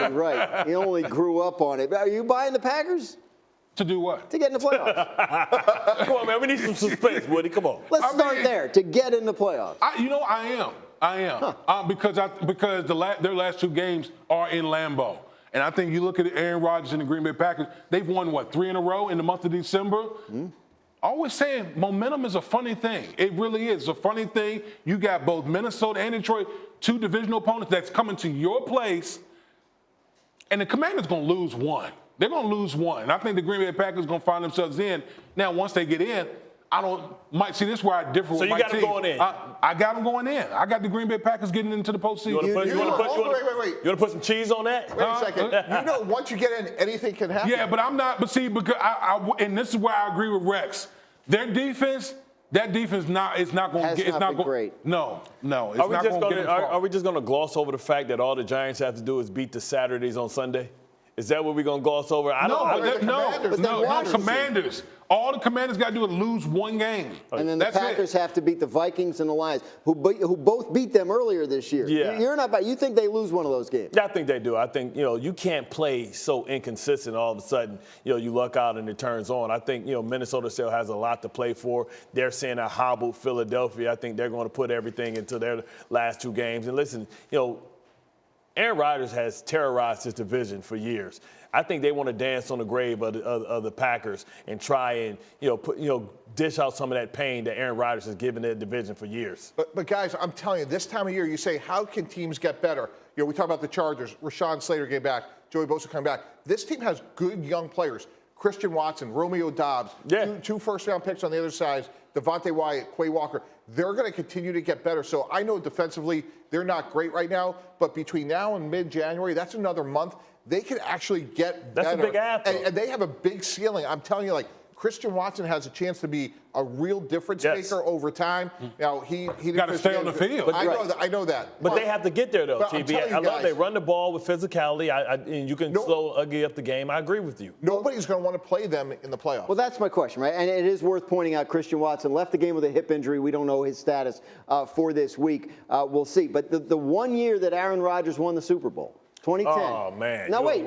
exactly right. He only grew up on it. Are you buying the Packers? To do what? To get in the playoffs. Come on, man. We need some suspense, Woody. Come on. Let's start there. To get in the playoffs. I am. Because their last 2 games are in Lambeau. And I think you look at Aaron Rodgers and the Green Bay Packers, they've won, 3 in a row in the month of December? Mm-hmm. Always saying momentum is a funny thing. It really is. It's a funny thing. You got both Minnesota and Detroit, 2 divisional opponents that's coming to your place, and the Commanders going to lose 1. They're going to lose 1. And I think the Green Bay Packers are going to find themselves in. Now, once they get in, this is where I differ with my team. So you got them going in? I got them going in. I got the Green Bay Packers getting into the postseason. You want to put some cheese on that? Wait a second. Once you get in, anything can happen. Yeah, but I'm not. But see, because and this is where I agree with Rex. Their defense. That defense is not going to get. It's not great. No, it's not going to get it. Are we just going to gloss over the fact that all the Giants have to do is beat the Saturdays on Sunday? Is that what we're going to gloss over? No, Commanders. All the Commanders got to do is lose 1 game. And then the Packers have to beat the Vikings and the Lions, who both beat them earlier this year. Yeah. You think they lose one of those games? Yeah, I think they do. I think, you can't play so inconsistent all of a sudden, you luck out and it turns on. I think, Minnesota still has a lot to play for. They're seeing a hobbled Philadelphia. I think they're going to put everything into their last 2 games. And listen, Aaron Rodgers has terrorized his division for years. I think they want to dance on the grave of the Packers and try and dish out some of that pain that Aaron Rodgers has given their division for years. But guys, I'm telling you, this time of year, you say, how can teams get better? We talk about the Chargers. Rashawn Slater came back. Joey Bosa coming back. This team has good young players. Christian Watson, Romeo Doubs, 2 first-round picks on the other side, Devontae Wyatt, Quay Walker. They're going to continue to get better. So I know defensively they're not great right now, but between now and mid-January, that's another month, they can actually get better. That's a big app. And they have a big ceiling. I'm telling you, Christian Watson has a chance to be a real difference maker over time. Now, he got to stay on the field. I know that. But they have to get there, though, TB. I love they run the ball with physicality, and you can slow ugly up the game. I agree with you. Nobody's going to want to play them in the playoffs. Well, that's my question, right? And it is worth pointing out Christian Watson left the game with a hip injury. We don't know his status for this week. We'll see. But the 1 year that Aaron Rodgers won the Super Bowl, 2010. Oh, man. Now, wait.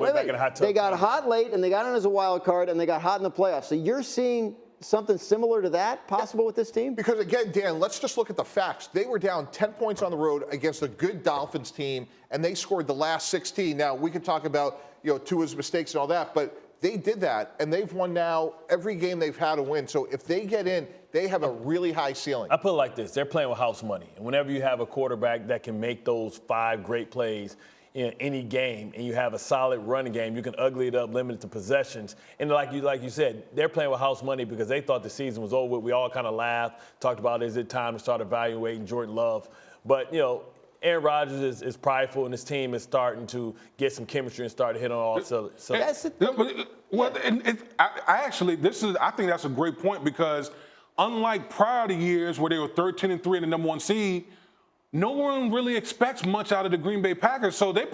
They got hot late, and they got in as a wild card, and they got hot in the playoffs. So you're seeing something similar to that possible with this team? Because, again, Dan, let's just look at the facts. They were down 10 points on the road against a good Dolphins team, and they scored the last 16. Now, we could talk about, Tua's mistakes and all that, but they did that, and they've won now every game they've had to win. So if they get in, they have a really high ceiling. I put it like this. They're playing with house money. And whenever you have a quarterback that can make those 5 great plays in any game, and you have a solid running game, you can ugly it up, limit it to possessions. And like you said, they're playing with house money because they thought the season was over. We all kind of laughed, talked about, is it time to start evaluating Jordan Love? But, Aaron Rodgers is prideful, and his team is starting to get some chemistry and start to hit on all cylinders. I think that's a great point because unlike prior to years where they were 13-3 and the number 1 seed, no one really expects much out of the Green Bay Packers, so they're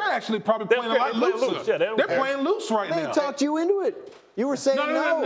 actually probably playing a lot looser. They're playing loose right now. They talked you into it. You were saying no.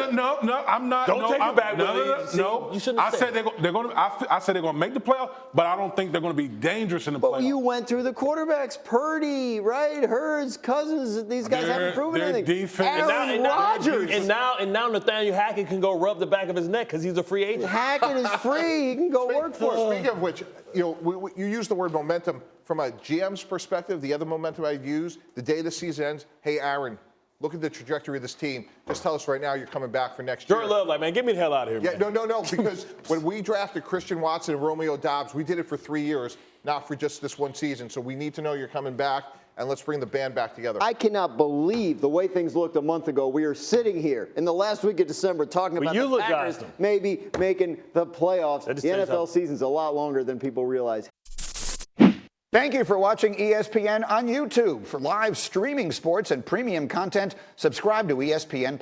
I'm not. Don't take it back. No. You shouldn't have said they're going to. I said they're going to make the playoff, but I don't think they're going to be dangerous in the playoff. But you went through the quarterbacks: Purdy, right? Hurts, Cousins. These guys haven't proven anything. Defense. Aaron Rodgers. And now Nathaniel Hackett can go rub the back of his neck because he's a free agent. Hackett is free. He can go work for us. Speaking of which, you use the word momentum. From a GM's perspective, the other momentum I'd use, the day the season ends, hey, Aaron, look at the trajectory of this team. Just tell us right now you're coming back for next year. Jordan Love, man, get me the hell out of here, man. Yeah, no, because when we drafted Christian Watson and Romeo Doubs, we did it for 3 years, not for just this one season. So we need to know you're coming back, and let's bring the band back together. I cannot believe the way things looked a month ago. We are sitting here in the last week of December talking about the Packers maybe making the playoffs. The NFL season's a lot longer than people realize. Thank you for watching ESPN on YouTube. For live streaming sports and premium content, subscribe to ESPN+.